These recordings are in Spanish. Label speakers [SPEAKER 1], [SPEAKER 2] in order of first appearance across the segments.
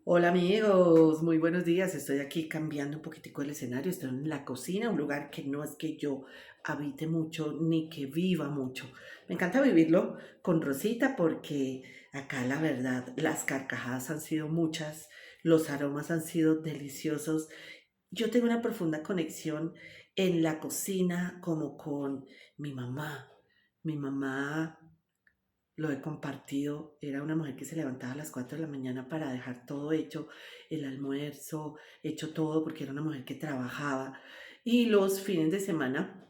[SPEAKER 1] Hola amigos, muy buenos días. Estoy aquí cambiando un poquitico el escenario. Estoy en la cocina, un lugar que no es que yo habite mucho ni que viva mucho. Me encanta vivirlo con Rosita porque acá la verdad las carcajadas han sido muchas, los aromas han sido deliciosos. Yo tengo una profunda conexión en la cocina como con mi mamá. Mi mamá lo he compartido, era una mujer que se levantaba a las 4 de la mañana para dejar todo hecho, el almuerzo, hecho todo, porque era una mujer que trabajaba. Y los fines de semana,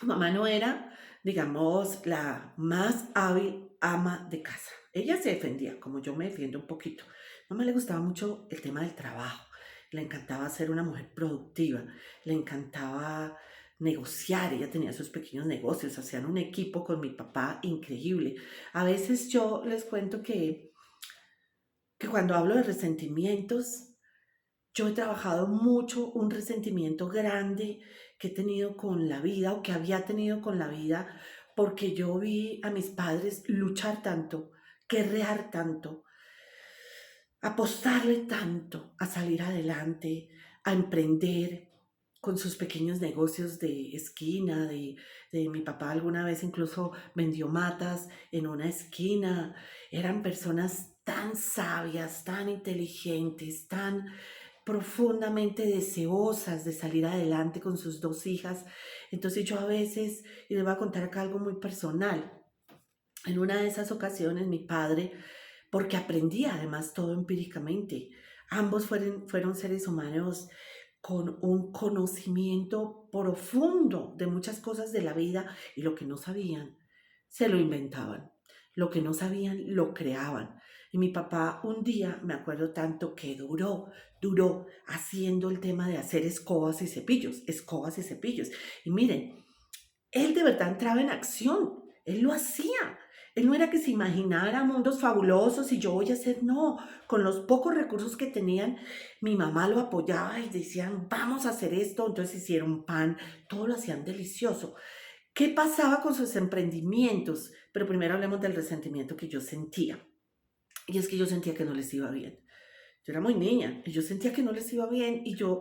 [SPEAKER 1] mamá no era, digamos, la más hábil ama de casa. Ella se defendía, como yo me defiendo un poquito. Mamá le gustaba mucho el tema del trabajo, le encantaba ser una mujer productiva, le encantaba negociar, ella tenía sus pequeños negocios, hacían un equipo con mi papá increíble. A veces yo les cuento que cuando hablo de resentimientos, yo he trabajado mucho un resentimiento grande que he tenido con la vida o que había tenido con la vida porque yo vi a mis padres luchar tanto, guerrear tanto, apostarle tanto a salir adelante, a emprender con sus pequeños negocios de esquina, de mi papá alguna vez incluso vendió matas en una esquina. Eran personas tan sabias, tan inteligentes, tan profundamente deseosas de salir adelante con sus dos hijas. Entonces yo a veces, y les voy a contar acá algo muy personal, en una de esas ocasiones mi padre, porque aprendí además todo empíricamente, ambos fueron seres humanos con un conocimiento profundo de muchas cosas de la vida y lo que no sabían, se lo inventaban. Lo que no sabían, lo creaban. Y mi papá un día, me acuerdo tanto que duró haciendo el tema de hacer escobas y cepillos, escobas y cepillos. Y miren, él de verdad entraba en acción, él lo hacía. Él no era que se imaginara mundos fabulosos y yo voy a hacer, no, con los pocos recursos que tenían, mi mamá lo apoyaba y decían, vamos a hacer esto, entonces hicieron pan, todo lo hacían delicioso. ¿Qué pasaba con sus emprendimientos? Pero primero hablemos del resentimiento que yo sentía. Y es que yo sentía que no les iba bien. Yo era muy niña y yo sentía que no les iba bien y yo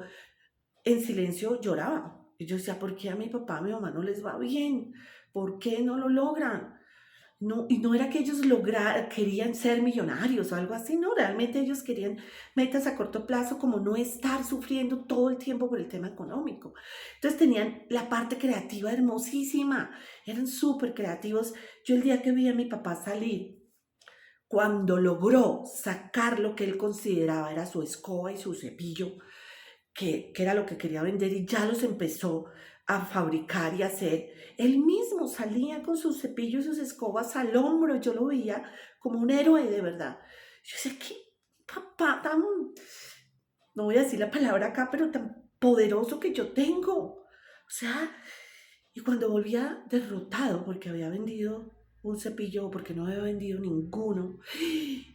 [SPEAKER 1] en silencio lloraba. Y yo decía, ¿por qué a mi papá, a mi mamá no les va bien? ¿Por qué no lo logran? No, y no era que ellos querían ser millonarios o algo así, no, realmente ellos querían metas a corto plazo como no estar sufriendo todo el tiempo por el tema económico. Entonces tenían la parte creativa hermosísima, eran súper creativos. Yo el día que vi a mi papá salir, cuando logró sacar lo que él consideraba era su escoba y su cepillo, que era lo que quería vender y ya los empezó a fabricar y hacer. Él mismo salía con sus cepillos y sus escobas al hombro, yo lo veía como un héroe de verdad. Yo decía, qué papá tan, no voy a decir la palabra acá, pero tan poderoso que yo tengo. O sea, y cuando volvía derrotado porque había vendido un cepillo o porque no había vendido ninguno,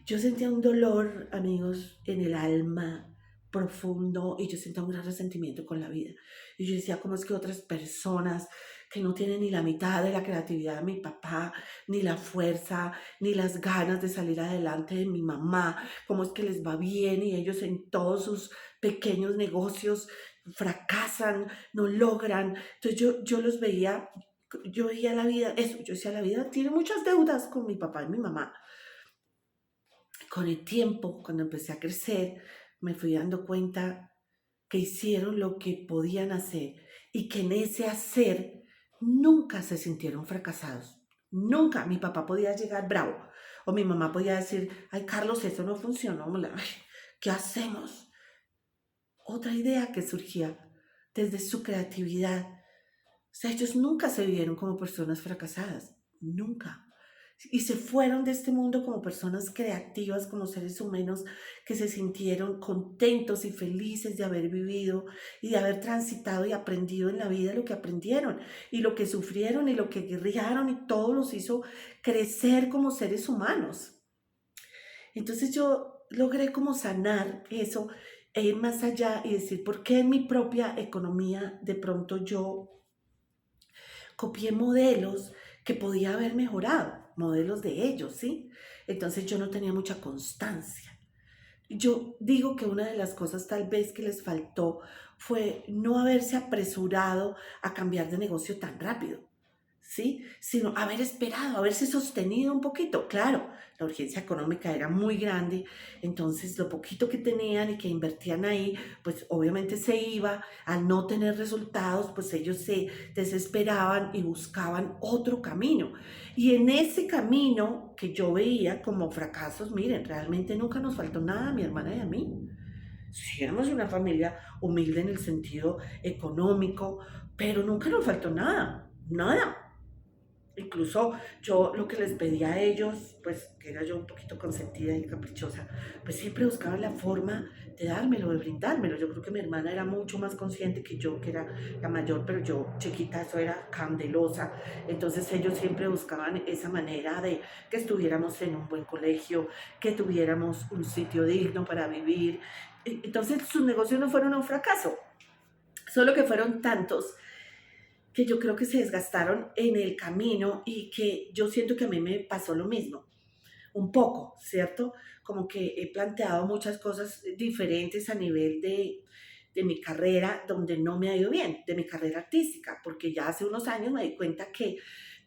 [SPEAKER 1] yo sentía un dolor, amigos, en el alma profundo y yo sentía un gran resentimiento con la vida. Y yo decía, ¿cómo es que otras personas que no tienen ni la mitad de la creatividad de mi papá, ni la fuerza, ni las ganas de salir adelante de mi mamá, cómo es que les va bien y ellos en todos sus pequeños negocios fracasan, no logran? Entonces yo los veía, yo veía la vida, eso, yo decía, la vida tiene muchas deudas con mi papá y mi mamá. Con el tiempo, cuando empecé a crecer, me fui dando cuenta que hicieron lo que podían hacer y que en ese hacer nunca se sintieron fracasados. Nunca mi papá podía llegar bravo o mi mamá podía decir, ay Carlos, eso no funcionó, ay, ¿qué hacemos? Otra idea que surgía desde su creatividad. O sea, ellos nunca se vieron como personas fracasadas, nunca. Y se fueron de este mundo como personas creativas, como seres humanos que se sintieron contentos y felices de haber vivido y de haber transitado y aprendido en la vida lo que aprendieron y lo que sufrieron y lo que guerrearon y todo los hizo crecer como seres humanos. Entonces yo logré como sanar eso e ir más allá y decir, ¿por qué en mi propia economía de pronto yo copié modelos que podía haber mejorado, modelos de ellos, ¿sí? Entonces yo no tenía mucha constancia. Yo digo que una de las cosas tal vez que les faltó fue no haberse apresurado a cambiar de negocio tan rápido, ¿sí? Sino haber esperado, haberse sostenido un poquito. Claro, la urgencia económica era muy grande, entonces lo poquito que tenían y que invertían ahí, pues obviamente se iba. Al no tener resultados, pues ellos se desesperaban y buscaban otro camino. Y en ese camino que yo veía como fracasos, miren, realmente nunca nos faltó nada a mi hermana y a mí. Sí, éramos una familia humilde en el sentido económico, pero nunca nos faltó nada, nada. Incluso yo lo que les pedía a ellos, pues que era yo un poquito consentida y caprichosa, pues siempre buscaba la forma de dármelo, de brindármelo. Yo creo que mi hermana era mucho más consciente que yo, que era la mayor, pero yo chiquita, eso era candelosa. Entonces ellos siempre buscaban esa manera de que estuviéramos en un buen colegio, que tuviéramos un sitio digno para vivir. Entonces sus negocios no fueron un fracaso, solo que fueron tantos que yo creo que se desgastaron en el camino y que yo siento que a mí me pasó lo mismo, un poco, ¿cierto? Como que he planteado muchas cosas diferentes a nivel de mi carrera, donde no me ha ido bien, de mi carrera artística, porque ya hace unos años me di cuenta que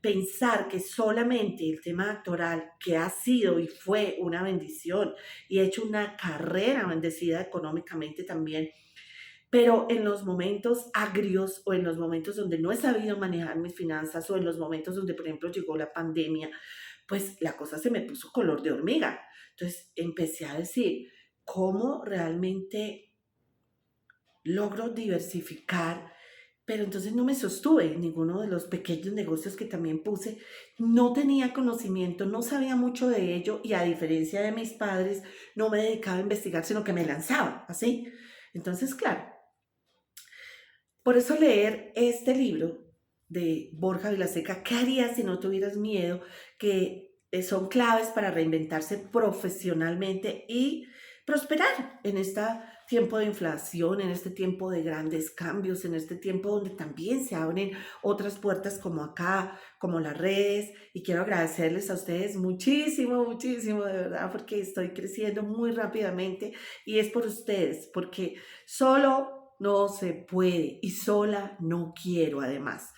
[SPEAKER 1] pensar que solamente el tema actoral, que ha sido y fue una bendición, y he hecho una carrera bendecida económicamente también, pero en los momentos agrios o en los momentos donde no he sabido manejar mis finanzas o en los momentos donde, por ejemplo, llegó la pandemia, pues la cosa se me puso color de hormiga. Entonces empecé a decir, ¿cómo realmente logro diversificar? Pero entonces no me sostuve en ninguno de los pequeños negocios que también puse. No tenía conocimiento, no sabía mucho de ello y a diferencia de mis padres, no me dedicaba a investigar, sino que me lanzaba, así. Entonces, claro, por eso leer este libro de Borja Vilaseca, ¿qué harías si no tuvieras miedo? Que son claves para reinventarse profesionalmente y prosperar en este tiempo de inflación, en este tiempo de grandes cambios, en este tiempo donde también se abren otras puertas como acá, como las redes. Y quiero agradecerles a ustedes muchísimo, muchísimo, de verdad, porque estoy creciendo muy rápidamente y es por ustedes, porque solo no se puede y sola no quiero además.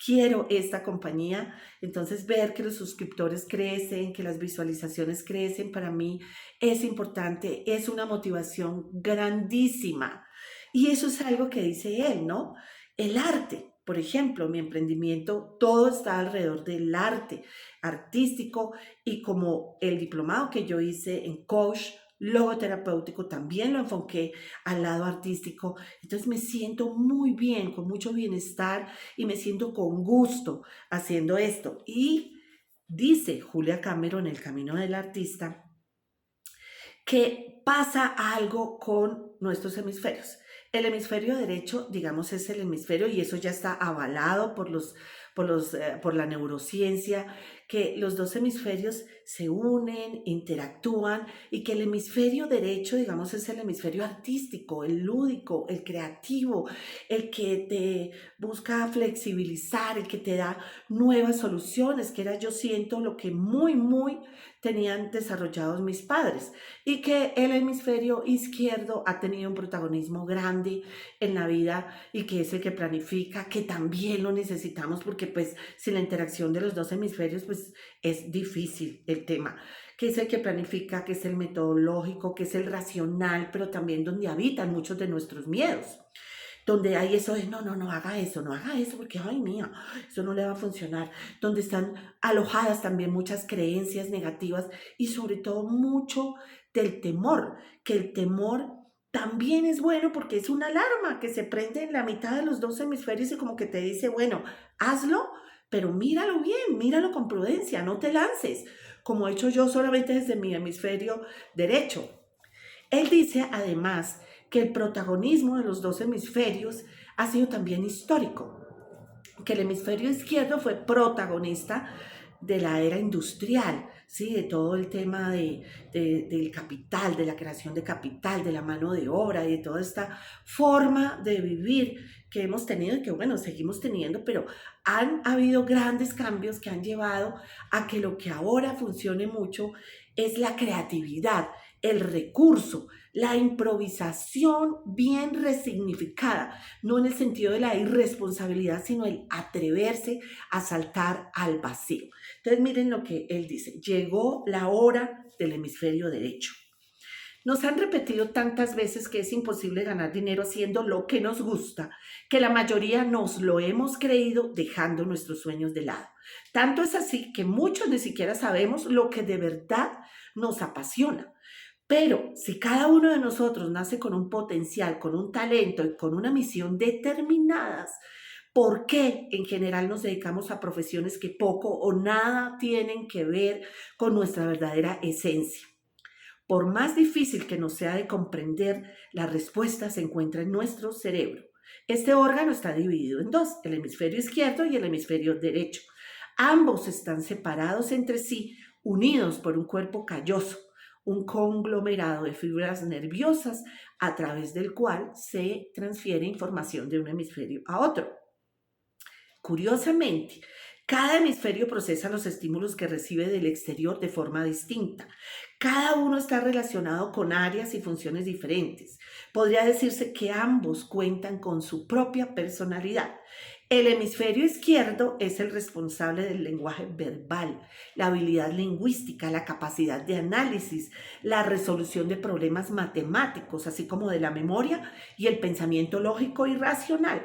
[SPEAKER 1] Quiero esta compañía, entonces ver que los suscriptores crecen, que las visualizaciones crecen, para mí es importante, es una motivación grandísima. Y eso es algo que dice él, ¿no? El arte, por ejemplo, mi emprendimiento, todo está alrededor del arte artístico y como el diplomado que yo hice en coach logoterapéutico también lo enfoqué al lado artístico. Entonces me siento muy bien, con mucho bienestar y me siento con gusto haciendo esto. Y dice Julia Cameron, El Camino del Artista, que pasa algo con nuestros hemisferios. El hemisferio derecho, digamos, es el hemisferio, y eso ya está avalado por la neurociencia, que los dos hemisferios se unen, interactúan, y que el hemisferio derecho, digamos, es el hemisferio artístico, el lúdico, el creativo, el que te busca flexibilizar, el que te da nuevas soluciones, que era, yo siento, lo que muy tenían desarrollados mis padres, y que el hemisferio izquierdo ha tenido un protagonismo grande en la vida y que es el que planifica, que también lo necesitamos porque pues sin la interacción de los dos hemisferios pues es difícil el tema, que es el que planifica, que es el metodológico, que es el racional, pero también donde habitan muchos de nuestros miedos, donde hay eso de no, no, no haga eso, porque ay mía, eso no le va a funcionar, donde están alojadas también muchas creencias negativas y sobre todo mucho del temor, que el temor también es bueno porque es una alarma que se prende en la mitad de los dos hemisferios y como que te dice, bueno, hazlo, pero míralo bien, míralo con prudencia, no te lances, como he hecho yo solamente desde mi hemisferio derecho. Él dice además que el protagonismo de los dos hemisferios ha sido también histórico, que el hemisferio izquierdo fue protagonista de la era industrial, ¿sí? De todo el tema del capital, de la creación de capital, de la mano de obra y de toda esta forma de vivir que hemos tenido y que bueno, seguimos teniendo, pero han habido grandes cambios que han llevado a que lo que ahora funcione mucho es la creatividad, el recurso, La improvisación bien resignificada, no en el sentido de la irresponsabilidad, sino el atreverse a saltar al vacío. Entonces miren lo que él dice, llegó la hora del hemisferio derecho. Nos han repetido tantas veces que es imposible ganar dinero haciendo lo que nos gusta, que la mayoría nos lo hemos creído dejando nuestros sueños de lado. Tanto es así que muchos ni siquiera sabemos lo que de verdad nos apasiona. Pero si cada uno de nosotros nace con un potencial, con un talento y con una misión determinadas, ¿por qué en general nos dedicamos a profesiones que poco o nada tienen que ver con nuestra verdadera esencia? Por más difícil que nos sea de comprender, la respuesta se encuentra en nuestro cerebro. Este órgano está dividido en dos, el hemisferio izquierdo y el hemisferio derecho. Ambos están separados entre sí, unidos por un cuerpo calloso, un conglomerado de fibras nerviosas a través del cual se transfiere información de un hemisferio a otro. Curiosamente, cada hemisferio procesa los estímulos que recibe del exterior de forma distinta. Cada uno está relacionado con áreas y funciones diferentes. Podría decirse que ambos cuentan con su propia personalidad. El hemisferio izquierdo es el responsable del lenguaje verbal, la habilidad lingüística, la capacidad de análisis, la resolución de problemas matemáticos, así como de la memoria y el pensamiento lógico y racional.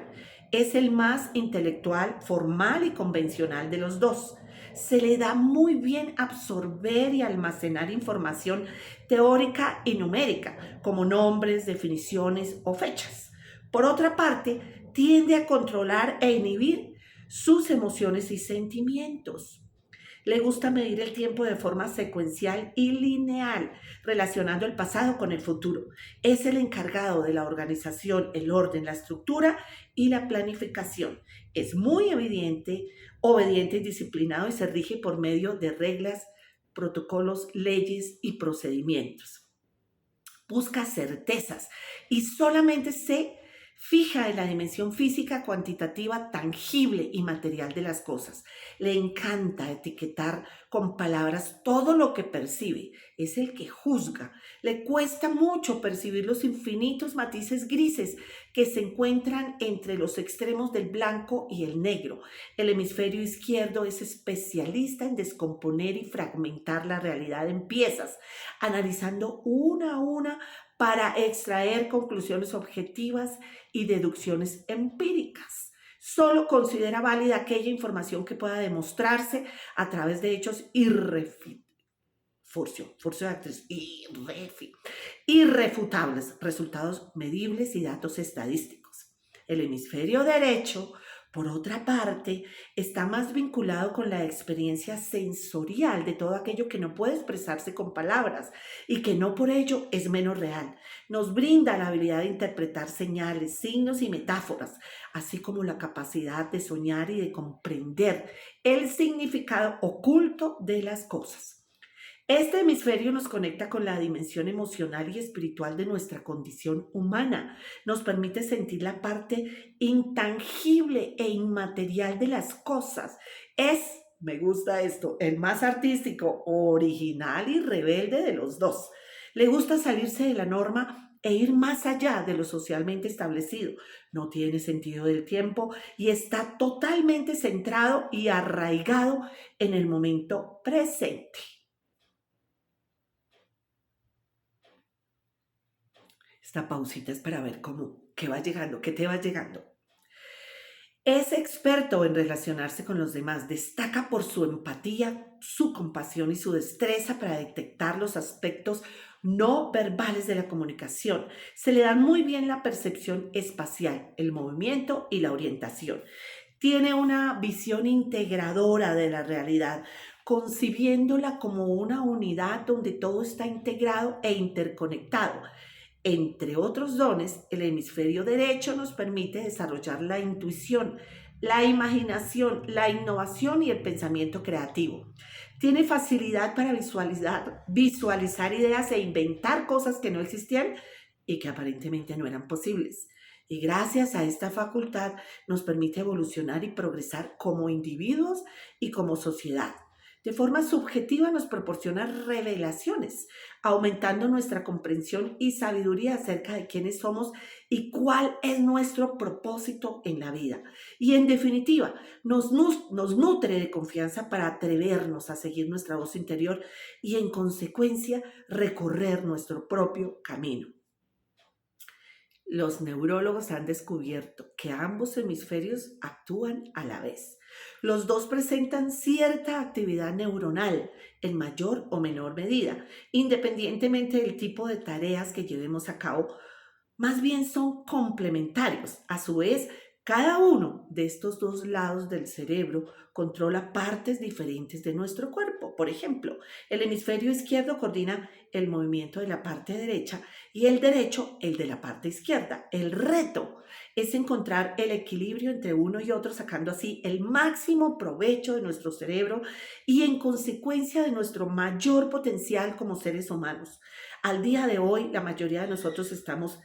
[SPEAKER 1] Es el más intelectual, formal y convencional de los dos. Se le da muy bien absorber y almacenar información teórica y numérica, como nombres, definiciones o fechas. Por otra parte, tiende a controlar e inhibir sus emociones y sentimientos. Le gusta medir el tiempo de forma secuencial y lineal, relacionando el pasado con el futuro. Es el encargado de la organización, el orden, la estructura y la planificación. Es muy obediente y disciplinado y se rige por medio de reglas, protocolos, leyes y procedimientos. Busca certezas y solamente se fija en la dimensión física, cuantitativa, tangible y material de las cosas. Le encanta etiquetar con palabras todo lo que percibe. Es el que juzga. Le cuesta mucho percibir los infinitos matices grises que se encuentran entre los extremos del blanco y el negro. El hemisferio izquierdo es especialista en descomponer y fragmentar la realidad en piezas, analizando una a una para extraer conclusiones objetivas y deducciones empíricas. Solo considera válida aquella información que pueda demostrarse a través de hechos irrefutables, resultados medibles y datos estadísticos. El hemisferio derecho, por otra parte, está más vinculado con la experiencia sensorial de todo aquello que no puede expresarse con palabras y que no por ello es menos real. Nos brinda la habilidad de interpretar señales, signos y metáforas, así como la capacidad de soñar y de comprender el significado oculto de las cosas. Este hemisferio nos conecta con la dimensión emocional y espiritual de nuestra condición humana. Nos permite sentir la parte intangible e inmaterial de las cosas. Me gusta esto, el más artístico, original y rebelde de los dos. Le gusta salirse de la norma e ir más allá de lo socialmente establecido. No tiene sentido del tiempo y está totalmente centrado y arraigado en el momento presente. Esta pausita es para ver qué va llegando, qué te va llegando. Es experto en relacionarse con los demás, destaca por su empatía, su compasión y su destreza para detectar los aspectos no verbales de la comunicación. Se le da muy bien la percepción espacial, el movimiento y la orientación. Tiene una visión integradora de la realidad, concibiéndola como una unidad donde todo está integrado e interconectado. Entre otros dones, el hemisferio derecho nos permite desarrollar la intuición, la imaginación, la innovación y el pensamiento creativo. Tiene facilidad para visualizar ideas e inventar cosas que no existían y que aparentemente no eran posibles. Y gracias a esta facultad nos permite evolucionar y progresar como individuos y como sociedad. De forma subjetiva nos proporciona revelaciones, aumentando nuestra comprensión y sabiduría acerca de quiénes somos y cuál es nuestro propósito en la vida. Y en definitiva, nos nutre de confianza para atrevernos a seguir nuestra voz interior y en consecuencia recorrer nuestro propio camino. Los neurólogos han descubierto que ambos hemisferios actúan a la vez. Los dos presentan cierta actividad neuronal en mayor o menor medida, independientemente del tipo de tareas que llevemos a cabo. Más bien son complementarios. A su vez, cada uno de estos dos lados del cerebro controla partes diferentes de nuestro cuerpo. Por ejemplo, el hemisferio izquierdo coordina el movimiento de la parte derecha y el derecho el de la parte izquierda. El reto es encontrar el equilibrio entre uno y otro, sacando así el máximo provecho de nuestro cerebro y en consecuencia de nuestro mayor potencial como seres humanos. Al día de hoy, la mayoría de nosotros estamos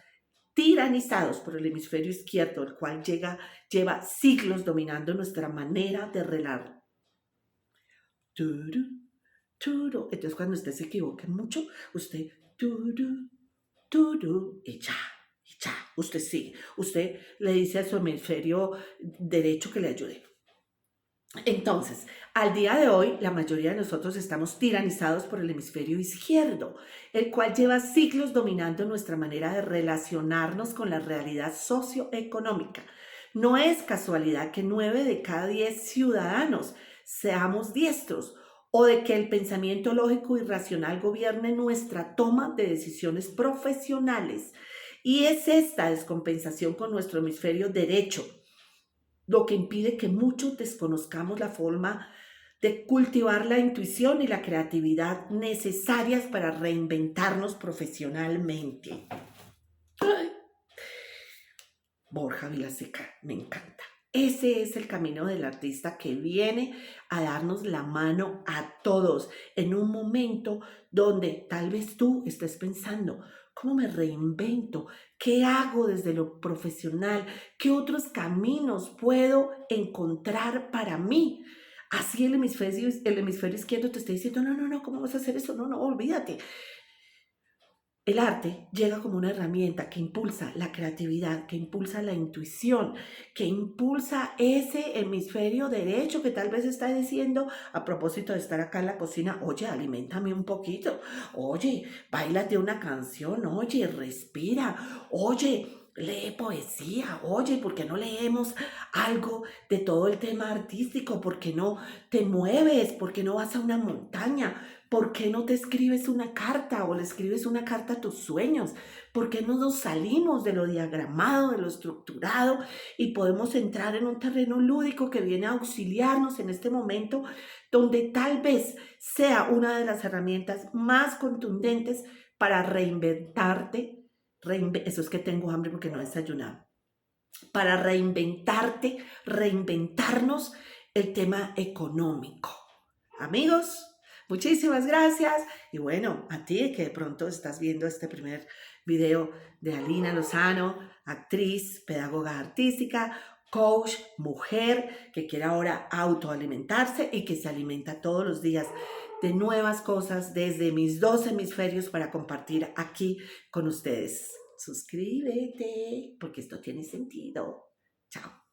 [SPEAKER 1] tiranizados por el hemisferio izquierdo, el cual lleva siglos dominando nuestra manera de relajar. Turu, turu. Entonces, cuando usted se equivoque mucho, usted turu, turu, y ya. Usted sigue. Usted le dice a su hemisferio derecho que le ayude. Entonces, al día de hoy, la mayoría de nosotros estamos tiranizados por el hemisferio izquierdo, el cual lleva siglos dominando nuestra manera de relacionarnos con la realidad socioeconómica. No es casualidad que 9 de cada 10 ciudadanos seamos diestros o de que el pensamiento lógico y racional gobierne nuestra toma de decisiones profesionales. Y es esta descompensación con nuestro hemisferio derecho lo que impide que muchos desconozcamos la forma de cultivar la intuición y la creatividad necesarias para reinventarnos profesionalmente. Ay, Borja Vilaseca, me encanta. Ese es el camino del artista que viene a darnos la mano a todos en un momento donde tal vez tú estés pensando, ¿cómo me reinvento? ¿Qué hago desde lo profesional? ¿Qué otros caminos puedo encontrar para mí? Así el hemisferio izquierdo te está diciendo, no, ¿cómo vas a hacer eso? No, olvídate. El arte llega como una herramienta que impulsa la creatividad, que impulsa la intuición, que impulsa ese hemisferio derecho que tal vez está diciendo a propósito de estar acá en la cocina, oye, aliméntame un poquito, oye, báilate una canción, oye, respira, oye, lee poesía, oye, ¿por qué no leemos algo de todo el tema artístico? ¿Por qué no te mueves? ¿Por qué no vas a una montaña? ¿Por qué no te escribes una carta o le escribes una carta a tus sueños? ¿Por qué no nos salimos de lo diagramado, de lo estructurado y podemos entrar en un terreno lúdico que viene a auxiliarnos en este momento donde tal vez sea una de las herramientas más contundentes para reinventarte? Eso es que tengo hambre porque no he desayunado. Para reinventarte, reinventarnos el tema económico. Amigos, muchísimas gracias. Y bueno, a ti que de pronto estás viendo este primer video de Alina Lozano, actriz, pedagoga artística, coach, mujer que quiere ahora autoalimentarse y que se alimenta todos los días de nuevas cosas desde mis dos hemisferios para compartir aquí con ustedes. Suscríbete porque esto tiene sentido. Chao.